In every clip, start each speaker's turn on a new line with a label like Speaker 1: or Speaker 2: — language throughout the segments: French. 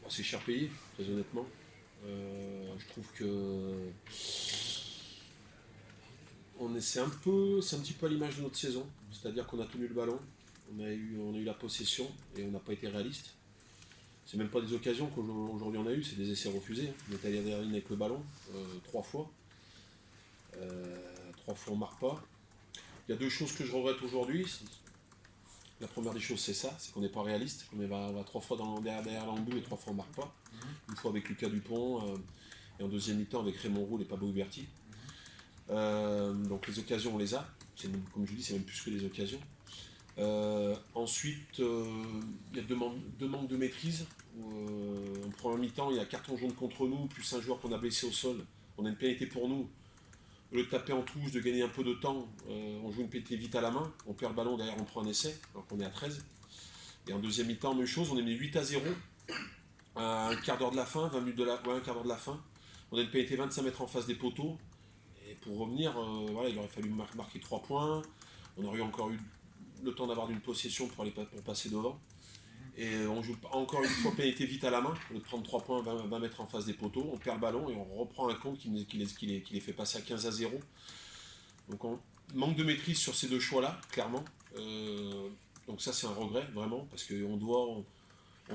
Speaker 1: c'est cher payé, très honnêtement. Je trouve que c'est un petit peu à l'image de notre saison, c'est-à-dire qu'on a tenu le ballon, on a eu la possession et on n'a pas été réaliste. C'est même pas des occasions qu'aujourd'hui on a eu, c'est des essais refusés. On est allé derrière la ligne avec le ballon 3 fois. 3 fois on marque pas. Il y a 2 choses que je regrette aujourd'hui. La première des choses c'est ça, c'est qu'on n'est pas réaliste. On va 3 fois derrière l'embout et 3 fois on marque pas. Une fois avec Lucas Dupont et en deuxième mi-temps avec Raymond Roule et Pablo Huberti. Donc les occasions on les a. Comme je vous dis, c'est même plus que des occasions. Ensuite, il y a deux manques de maîtrise. En première mi-temps, il y a carton jaune contre nous, plus un joueur qu'on a blessé au sol. On a une pénalité pour nous. Au lieu de taper en touche, de gagner un peu de temps, on joue une pénalité vite à la main. On perd le ballon, derrière on prend un essai, alors qu'on est à 13. Et en deuxième mi-temps, même chose, on est mis 8-0. À un quart d'heure de la fin, 20 minutes un quart d'heure de la fin. On a une pénalité 25 mètres en face des poteaux. Et pour revenir, voilà, il aurait fallu marquer 3 points. On aurait encore eu le temps d'avoir une possession pour passer devant. Et on joue encore une fois pénalité vite à la main, au lieu de prendre 3 points 20 mètres en face des poteaux, on perd le ballon et on reprend un compte qui les fait passer à 15-0. Donc on manque de maîtrise sur ces 2 choix-là, clairement. Donc ça c'est un regret, vraiment, parce qu'on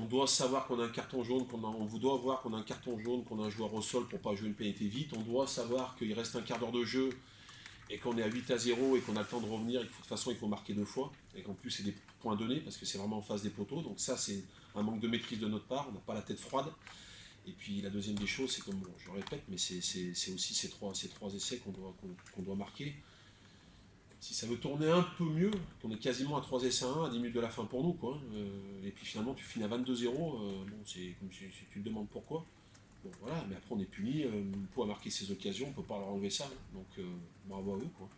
Speaker 1: doit savoir qu'on a un carton jaune, on doit voir qu'on a un carton jaune, qu'on a un joueur au sol pour pas jouer une pénalité vite, on doit savoir qu'il reste un quart d'heure de jeu et qu'on est à 8-0 et qu'on a le temps de revenir, de toute façon il faut marquer 2 fois, et qu'en plus c'est des points donnés parce que c'est vraiment en face des poteaux, donc ça c'est un manque de maîtrise de notre part, on n'a pas la tête froide. Et puis la deuxième des choses, c'est comme je le répète, mais c'est aussi ces trois essais qu'on doit marquer. Si ça veut tourner un peu mieux, qu'on est quasiment à 3 essais à 1 à 10 minutes de la fin pour nous, quoi. Et puis finalement tu finis à 22-0, bon, c'est comme si tu te demandes pourquoi. Bon voilà, mais après on est puni, Pau a marqué ses occasions, on ne peut pas leur enlever ça, donc bravo à eux, quoi.